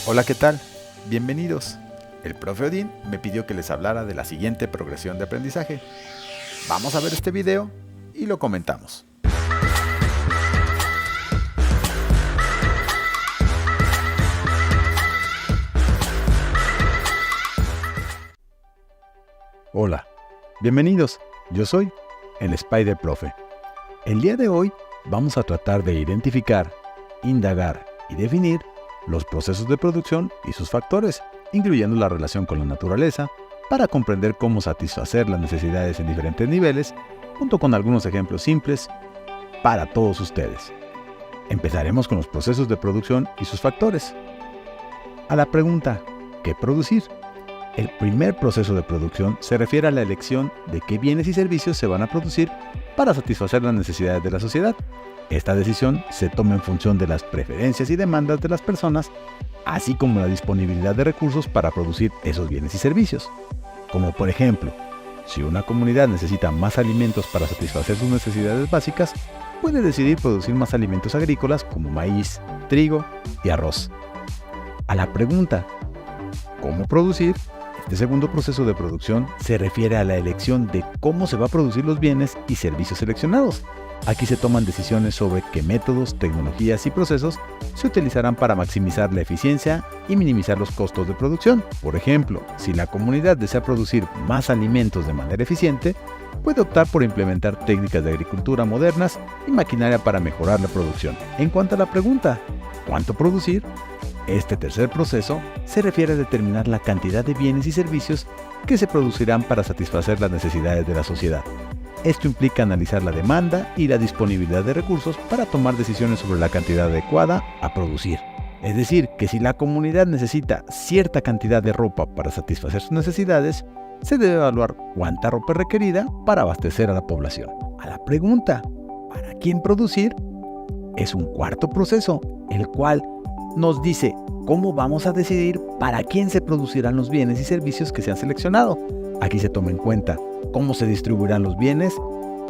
Hola, ¿qué tal? Bienvenidos. El profe Odín me pidió que les hablara de la siguiente progresión de aprendizaje. Vamos a ver este video y lo comentamos. Hola, bienvenidos. Yo soy el Spider Profe. El día de hoy vamos a tratar de identificar, indagar y definir los procesos de producción y sus factores, incluyendo la relación con la naturaleza, para comprender cómo satisfacer las necesidades en diferentes niveles, junto con algunos ejemplos simples para todos ustedes. Empezaremos con los procesos de producción y sus factores. A la pregunta, ¿qué producir? El primer proceso de producción se refiere a la elección de qué bienes y servicios se van a producir para satisfacer las necesidades de la sociedad. Esta decisión se toma en función de las preferencias y demandas de las personas, así como la disponibilidad de recursos para producir esos bienes y servicios. Como por ejemplo, si una comunidad necesita más alimentos para satisfacer sus necesidades básicas, puede decidir producir más alimentos agrícolas como maíz, trigo y arroz. A la pregunta, ¿cómo producir? Este segundo proceso de producción se refiere a la elección de cómo se va a producir los bienes y servicios seleccionados. Aquí se toman decisiones sobre qué métodos, tecnologías y procesos se utilizarán para maximizar la eficiencia y minimizar los costos de producción. Por ejemplo, si la comunidad desea producir más alimentos de manera eficiente, puede optar por implementar técnicas de agricultura modernas y maquinaria para mejorar la producción. En cuanto a la pregunta, ¿cuánto producir? Este tercer proceso se refiere a determinar la cantidad de bienes y servicios que se producirán para satisfacer las necesidades de la sociedad. Esto implica analizar la demanda y la disponibilidad de recursos para tomar decisiones sobre la cantidad adecuada a producir. Es decir, que si la comunidad necesita cierta cantidad de ropa para satisfacer sus necesidades, se debe evaluar cuánta ropa es requerida para abastecer a la población. A la pregunta, ¿para quién producir? Es un cuarto proceso, el cual nos dice cómo vamos a decidir para quién se producirán los bienes y servicios que se han seleccionado. Aquí se toma en cuenta cómo se distribuirán los bienes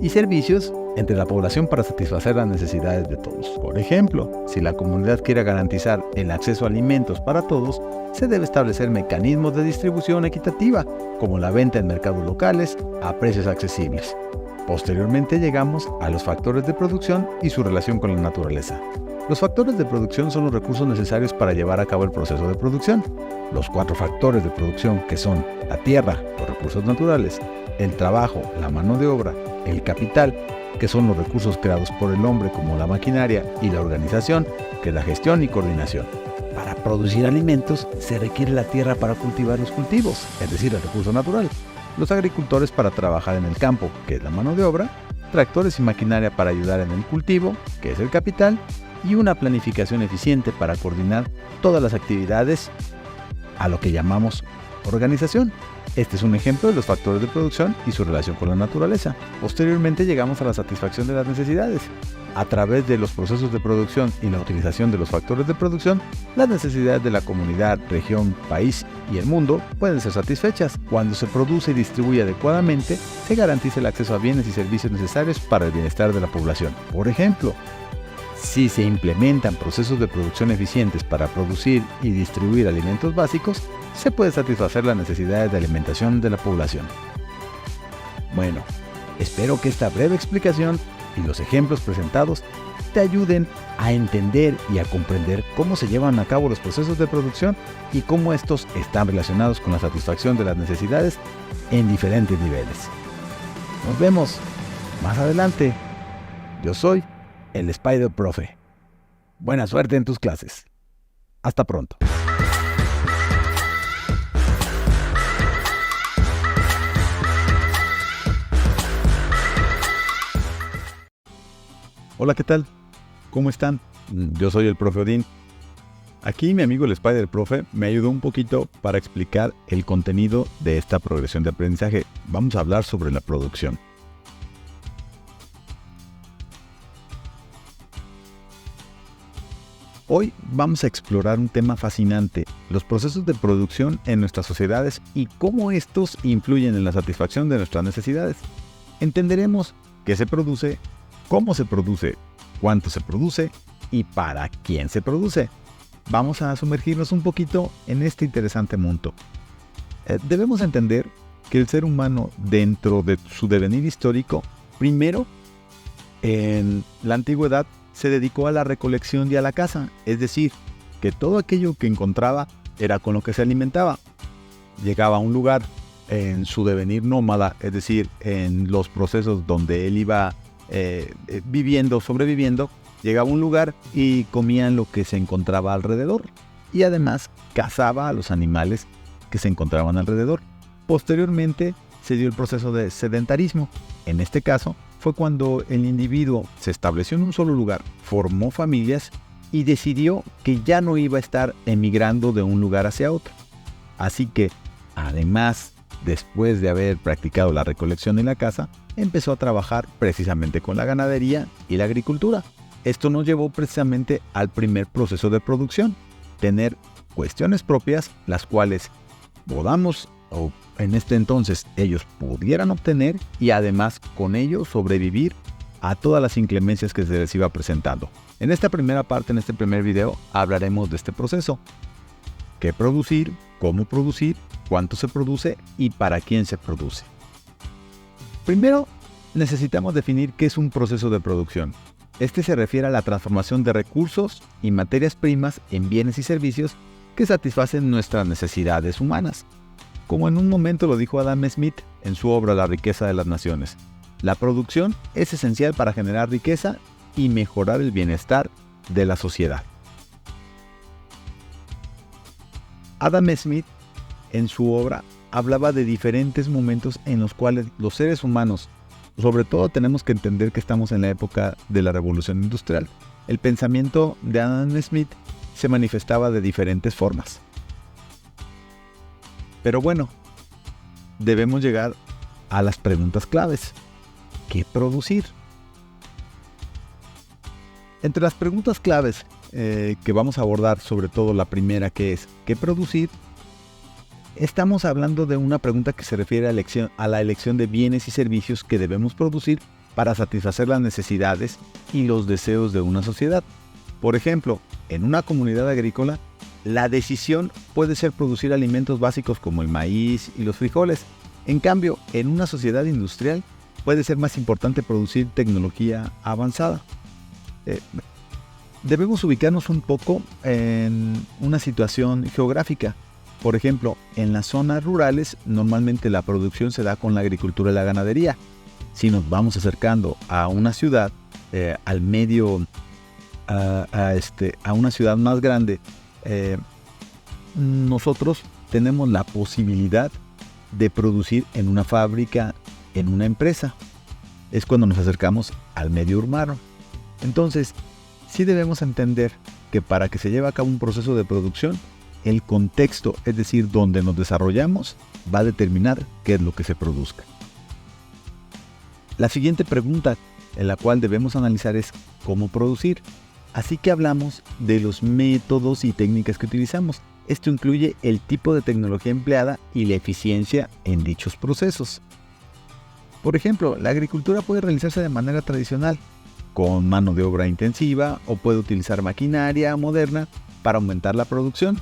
y servicios entre la población para satisfacer las necesidades de todos. Por ejemplo, si la comunidad quiere garantizar el acceso a alimentos para todos, se debe establecer mecanismos de distribución equitativa, como la venta en mercados locales a precios accesibles. Posteriormente llegamos a los factores de producción y su relación con la naturaleza. Los factores de producción son los recursos necesarios para llevar a cabo el proceso de producción. Los 4 factores de producción, que son la tierra, los recursos naturales, el trabajo, la mano de obra, el capital, que son los recursos creados por el hombre como la maquinaria, y la organización, que es la gestión y coordinación. Para producir alimentos se requiere la tierra para cultivar los cultivos, es decir, el recurso natural, los agricultores para trabajar en el campo, que es la mano de obra, tractores y maquinaria para ayudar en el cultivo, que es el capital, y una planificación eficiente para coordinar todas las actividades a lo que llamamos organización. Este es un ejemplo de los factores de producción y su relación con la naturaleza. Posteriormente llegamos a la satisfacción de las necesidades. A través de los procesos de producción y la utilización de los factores de producción, las necesidades de la comunidad, región, país y el mundo pueden ser satisfechas. Cuando se produce y distribuye adecuadamente, se garantiza el acceso a bienes y servicios necesarios para el bienestar de la población. Por ejemplo, si se implementan procesos de producción eficientes para producir y distribuir alimentos básicos, se puede satisfacer las necesidades de alimentación de la población. Bueno, espero que esta breve explicación y los ejemplos presentados te ayuden a entender y a comprender cómo se llevan a cabo los procesos de producción y cómo estos están relacionados con la satisfacción de las necesidades en diferentes niveles. Nos vemos más adelante. Yo soy el Spider Profe. Buena suerte en tus clases. Hasta pronto. Hola, ¿qué tal? ¿Cómo están? Yo soy el Profe Odín. Aquí mi amigo el Spider Profe me ayudó un poquito para explicar el contenido de esta progresión de aprendizaje. Vamos a hablar sobre la producción. Hoy vamos a explorar un tema fascinante, los procesos de producción en nuestras sociedades y cómo estos influyen en la satisfacción de nuestras necesidades. Entenderemos qué se produce, cómo se produce, cuánto se produce y para quién se produce. vamos a sumergirnos un poquito en este interesante mundo. Debemos entender que el ser humano, dentro de su devenir histórico, primero, en la antigüedad, se dedicó a la recolección y a la caza, es decir, que todo aquello que encontraba era con lo que se alimentaba. Llegaba a un lugar en su devenir nómada, es decir, en los procesos donde él iba sobreviviendo, llegaba a un lugar y comían lo que se encontraba alrededor, y además cazaba a los animales que se encontraban alrededor. Posteriormente se dio el proceso de sedentarismo. En este caso fue cuando el individuo se estableció en un solo lugar, formó familias y decidió que ya no iba a estar emigrando de un lugar hacia otro. Así que, además, después de haber practicado la recolección y la caza, empezó a trabajar precisamente con la ganadería y la agricultura. Esto nos llevó precisamente al primer proceso de producción, tener cuestiones propias, las cuales podamos, o en este entonces ellos pudieran obtener, y además con ello sobrevivir a todas las inclemencias que se les iba presentando. En esta primera parte, en este primer video, hablaremos de este proceso. ¿Qué producir? ¿Cómo producir? ¿Cuánto se produce? ¿Y para quién se produce? Primero, necesitamos definir qué es un proceso de producción. Este se refiere a la transformación de recursos y materias primas en bienes y servicios que satisfacen nuestras necesidades humanas. Como en un momento lo dijo Adam Smith en su obra La riqueza de las naciones, la producción es esencial para generar riqueza y mejorar el bienestar de la sociedad. Adam Smith, en su obra, hablaba de diferentes momentos en los cuales los seres humanos, sobre todo tenemos que entender que estamos en la época de la revolución industrial. El pensamiento de Adam Smith se manifestaba de diferentes formas. Pero bueno, debemos llegar a las preguntas claves. ¿Qué producir? Entre las preguntas claves que vamos a abordar, sobre todo la primera, que es ¿qué producir?, estamos hablando de una pregunta que se refiere a la elección de bienes y servicios que debemos producir para satisfacer las necesidades y los deseos de una sociedad. Por ejemplo, en una comunidad agrícola, la decisión puede ser producir alimentos básicos como el maíz y los frijoles. En cambio, en una sociedad industrial, puede ser más importante producir tecnología avanzada. Debemos ubicarnos un poco en una situación geográfica. Por ejemplo, en las zonas rurales, normalmente la producción se da con la agricultura y la ganadería. Si nos vamos acercando a una ciudad, a una ciudad más grande, nosotros tenemos la posibilidad de producir en una fábrica, en una empresa. Es cuando nos acercamos al medio urbano. Entonces, sí debemos entender que para que se lleve a cabo un proceso de producción, el contexto, es decir, donde nos desarrollamos, va a determinar qué es lo que se produzca. La siguiente pregunta en la cual debemos analizar es ¿cómo producir? Así que hablamos de los métodos y técnicas que utilizamos. Esto incluye el tipo de tecnología empleada y la eficiencia en dichos procesos. Por ejemplo, la agricultura puede realizarse de manera tradicional, con mano de obra intensiva, o puede utilizar maquinaria moderna para aumentar la producción.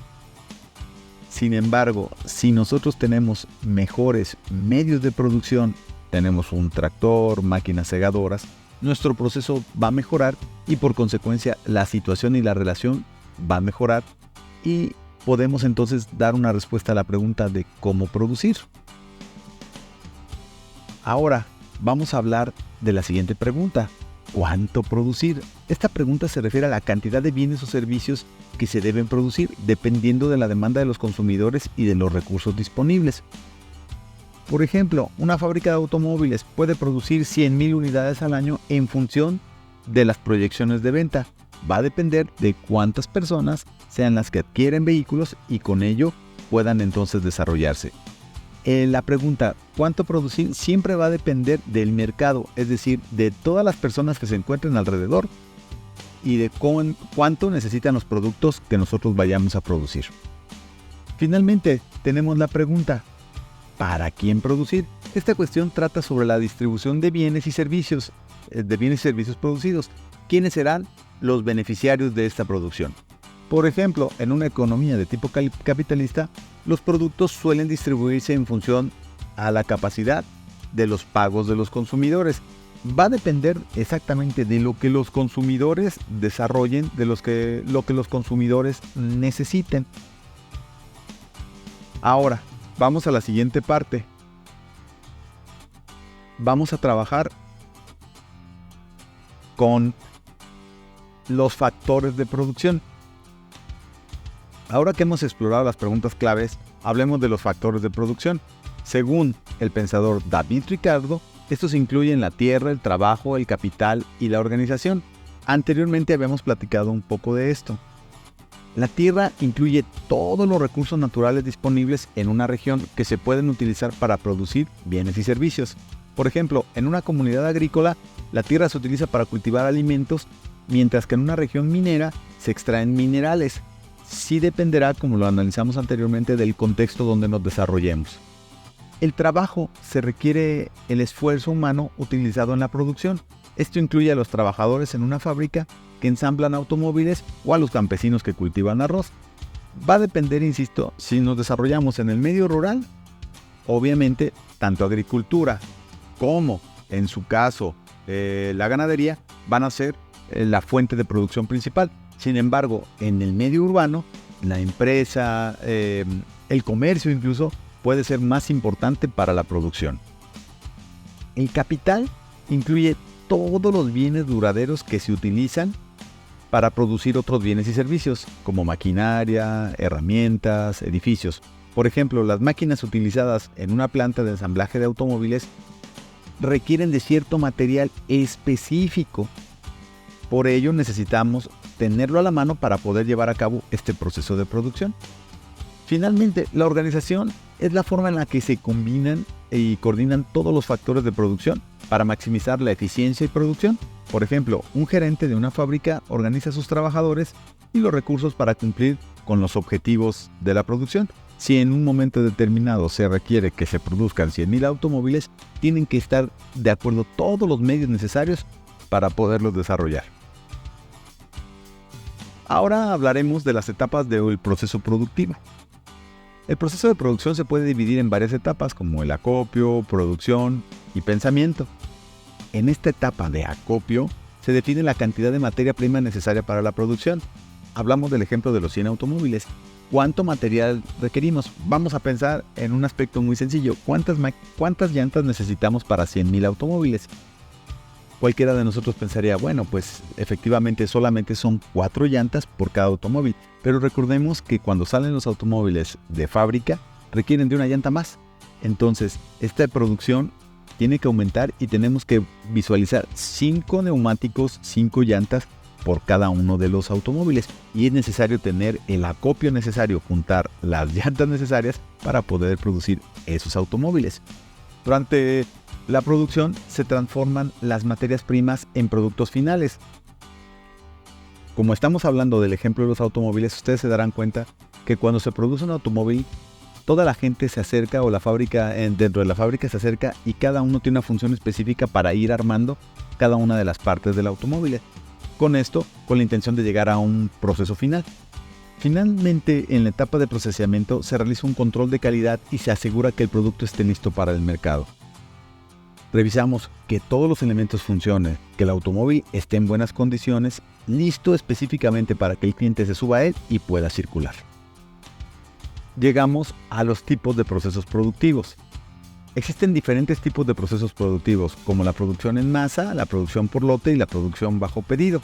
Sin embargo, si nosotros tenemos mejores medios de producción, tenemos un tractor, máquinas segadoras, nuestro proceso va a mejorar y por consecuencia la situación y la relación va a mejorar y podemos entonces dar una respuesta a la pregunta de cómo producir. Ahora vamos a hablar de la siguiente pregunta. ¿Cuánto producir? Esta pregunta se refiere a la cantidad de bienes o servicios que se deben producir dependiendo de la demanda de los consumidores y de los recursos disponibles. Por ejemplo, una fábrica de automóviles puede producir 100,000 unidades al año en función de las proyecciones de venta. Va a depender de cuántas personas sean las que adquieren vehículos y con ello puedan entonces desarrollarse. La pregunta, ¿cuánto producir? Siempre va a depender del mercado, es decir, de todas las personas que se encuentren alrededor y de cuánto necesitan los productos que nosotros vayamos a producir. Finalmente, tenemos la pregunta, ¿para quién producir? Esta cuestión trata sobre la distribución de bienes y servicios producidos. ¿Quiénes serán los beneficiarios de esta producción? Por ejemplo, en una economía de tipo capitalista, los productos suelen distribuirse en función a la capacidad de los pagos de los consumidores. Va a depender exactamente de lo que los consumidores desarrollen, de lo que los consumidores necesiten. Ahora, vamos a la siguiente parte. Vamos a trabajar con los factores de producción. Ahora que hemos explorado las preguntas claves, hablemos de los factores de producción. Según el pensador David Ricardo, estos incluyen la tierra, el trabajo, el capital y la organización. Anteriormente habíamos platicado un poco de esto. La tierra incluye todos los recursos naturales disponibles en una región que se pueden utilizar para producir bienes y servicios. Por ejemplo, en una comunidad agrícola, la tierra se utiliza para cultivar alimentos, mientras que en una región minera se extraen minerales. Sí dependerá, como lo analizamos anteriormente, del contexto donde nos desarrollemos. El trabajo se requiere el esfuerzo humano utilizado en la producción. Esto incluye a los trabajadores en una fábrica que ensamblan automóviles o a los campesinos que cultivan arroz. Va a depender, insisto, si nos desarrollamos en el medio rural. Obviamente, tanto agricultura como, en su caso, la ganadería van a ser la fuente de producción principal. Sin embargo, en el medio urbano, la empresa, el comercio incluso, puede ser más importante para la producción. El capital incluye todos los bienes duraderos que se utilizan para producir otros bienes y servicios, como maquinaria, herramientas, edificios. Por ejemplo, las máquinas utilizadas en una planta de ensamblaje de automóviles requieren de cierto material específico. Por ello necesitamos tenerlo a la mano para poder llevar a cabo este proceso de producción. Finalmente, la organización es la forma en la que se combinan y coordinan todos los factores de producción para maximizar la eficiencia y producción. Por ejemplo, un gerente de una fábrica organiza a sus trabajadores y los recursos para cumplir con los objetivos de la producción. Si en un momento determinado se requiere que se produzcan 100,000 automóviles, tienen que estar de acuerdo todos los medios necesarios para poderlos desarrollar. Ahora hablaremos de las etapas del proceso productivo. El proceso de producción se puede dividir en varias etapas como el acopio, producción y pensamiento. En esta etapa de acopio se define la cantidad de materia prima necesaria para la producción. Hablamos del ejemplo de los 100 automóviles. ¿Cuánto material requerimos? Vamos a pensar en un aspecto muy sencillo. ¿Cuántas llantas necesitamos para 100,000 automóviles? Cualquiera de nosotros pensaría, bueno, pues efectivamente solamente son 4 llantas por cada automóvil. Pero recordemos que cuando salen los automóviles de fábrica, requieren de una llanta más. Entonces, esta producción tiene que aumentar y tenemos que visualizar 5 neumáticos, 5 llantas por cada uno de los automóviles. Y es necesario tener el acopio necesario, juntar las llantas necesarias para poder producir esos automóviles. Durante la producción se transforman las materias primas en productos finales. Como estamos hablando del ejemplo de los automóviles, ustedes se darán cuenta que cuando se produce un automóvil, toda la gente se acerca o la fábrica, dentro de la fábrica se acerca y cada uno tiene una función específica para ir armando cada una de las partes del automóvil. Con esto, con la intención de llegar a un proceso final. Finalmente, en la etapa de procesamiento se realiza un control de calidad y se asegura que el producto esté listo para el mercado. Revisamos que todos los elementos funcionen, que el automóvil esté en buenas condiciones, listo específicamente para que el cliente se suba a él y pueda circular. Llegamos a los tipos de procesos productivos. Existen diferentes tipos de procesos productivos, como la producción en masa, la producción por lote y la producción bajo pedido.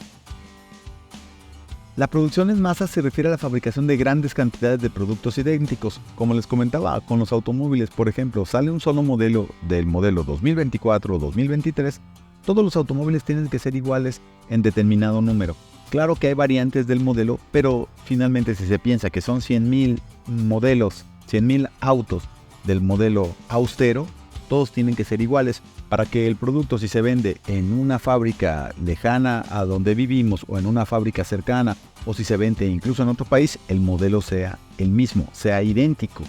La producción en masa se refiere a la fabricación de grandes cantidades de productos idénticos. Como les comentaba, con los automóviles, por ejemplo, sale un solo modelo del modelo 2024 o 2023, todos los automóviles tienen que ser iguales en determinado número. Claro que hay variantes del modelo, pero finalmente si se piensa que son 100,000 modelos, 100,000 autos del modelo austero, todos tienen que ser iguales para que el producto, si se vende en una fábrica lejana a donde vivimos o en una fábrica cercana o si se vende incluso en otro país, el modelo sea el mismo, sea idéntico.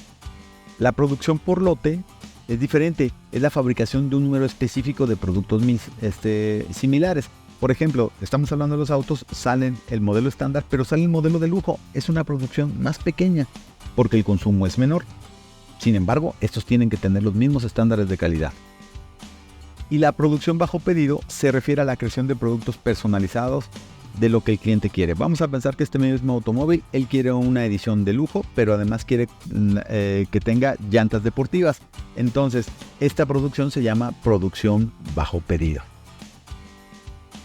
La producción por lote es diferente, es la fabricación de un número específico de productos similares. Por ejemplo, estamos hablando de los autos, salen el modelo estándar, pero sale el modelo de lujo. Es una producción más pequeña porque el consumo es menor. Sin embargo, estos tienen que tener los mismos estándares de calidad. Y la producción bajo pedido se refiere a la creación de productos personalizados de lo que el cliente quiere. Vamos a pensar que este mismo automóvil, él quiere una edición de lujo, pero además quiere que tenga llantas deportivas. Entonces, esta producción se llama producción bajo pedido.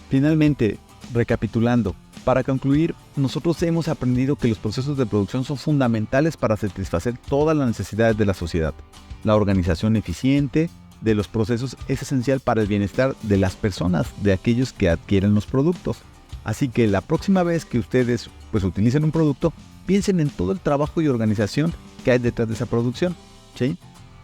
Finalmente, recapitulando, para concluir, nosotros hemos aprendido que los procesos de producción son fundamentales para satisfacer todas las necesidades de la sociedad. La organización eficiente de los procesos es esencial para el bienestar de las personas, de aquellos que adquieren los productos. Así que la próxima vez que ustedes utilicen un producto, piensen en todo el trabajo y organización que hay detrás de esa producción, ¿sí?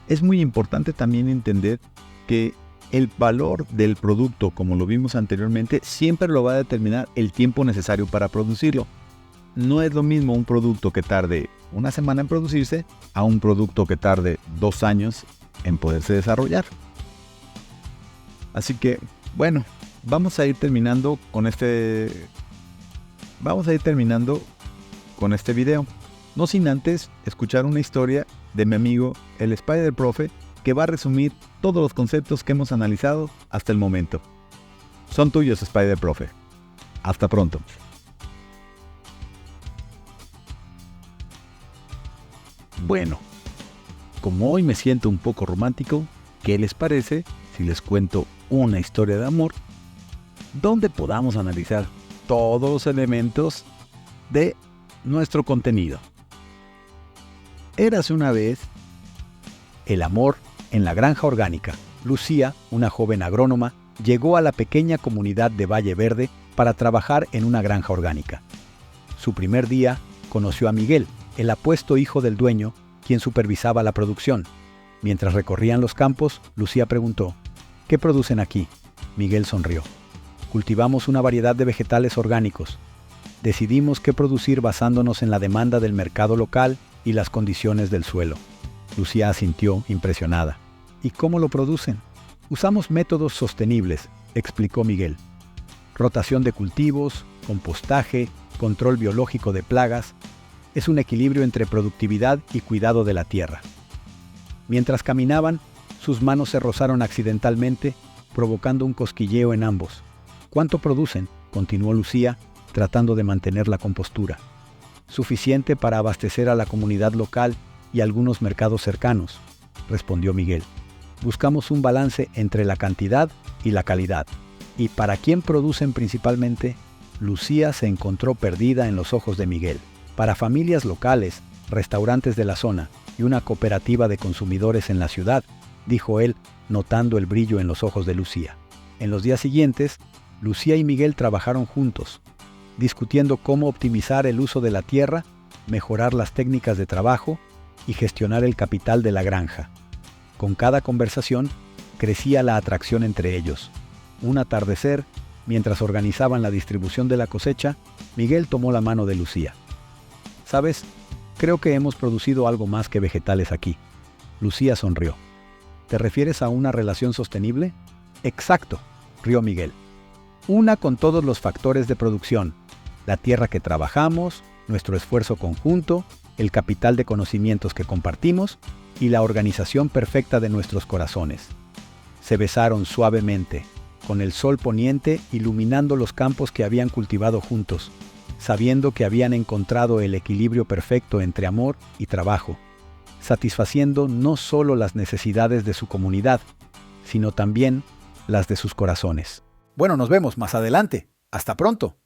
Es muy importante también entender que el valor del producto, como lo vimos anteriormente, siempre lo va a determinar el tiempo necesario para producirlo. No es lo mismo un producto que tarde una semana en producirse a un producto que tarde 2 años en poderse desarrollar. Así que, bueno, vamos a ir terminando con este video. No sin antes escuchar una historia de mi amigo el Spider Profe, que va a resumir todos los conceptos que hemos analizado hasta el momento. Son tuyos, Spider Profe. Hasta pronto. Bueno, como hoy me siento un poco romántico, ¿qué les parece si les cuento una historia de amor donde podamos analizar todos los elementos de nuestro contenido? Érase una vez el amor en la granja orgánica. Lucía, una joven agrónoma, llegó a la pequeña comunidad de Valle Verde para trabajar en una granja orgánica. Su primer día conoció a Miguel, el apuesto hijo del dueño, quien supervisaba la producción. Mientras recorrían los campos, Lucía preguntó: ¿qué producen aquí? Miguel sonrió. Cultivamos una variedad de vegetales orgánicos. Decidimos qué producir basándonos en la demanda del mercado local y las condiciones del suelo. Lucía asintió, impresionada. ¿Y cómo lo producen? Usamos métodos sostenibles, explicó Miguel. Rotación de cultivos, compostaje, control biológico de plagas. Es un equilibrio entre productividad y cuidado de la tierra. Mientras caminaban, sus manos se rozaron accidentalmente, provocando un cosquilleo en ambos. ¿Cuánto producen?, continuó Lucía, tratando de mantener la compostura. Suficiente para abastecer a la comunidad local y algunos mercados cercanos, respondió Miguel. Buscamos un balance entre la cantidad y la calidad. ¿Y para quién producen principalmente? Lucía se encontró perdida en los ojos de Miguel. Para familias locales, restaurantes de la zona y una cooperativa de consumidores en la ciudad, dijo él, notando el brillo en los ojos de Lucía. En los días siguientes, Lucía y Miguel trabajaron juntos, discutiendo cómo optimizar el uso de la tierra, mejorar las técnicas de trabajo y gestionar el capital de la granja. Con cada conversación, crecía la atracción entre ellos. Un atardecer, mientras organizaban la distribución de la cosecha, Miguel tomó la mano de Lucía. ¿Sabes? Creo que hemos producido algo más que vegetales aquí. Lucía sonrió. ¿Te refieres a una relación sostenible? Exacto, rió Miguel. Una con todos los factores de producción: la tierra que trabajamos, nuestro esfuerzo conjunto, el capital de conocimientos que compartimos y la organización perfecta de nuestros corazones. Se besaron suavemente, con el sol poniente iluminando los campos que habían cultivado juntos, sabiendo que habían encontrado el equilibrio perfecto entre amor y trabajo, satisfaciendo no solo las necesidades de su comunidad, sino también las de sus corazones. Bueno, nos vemos más adelante. ¡Hasta pronto!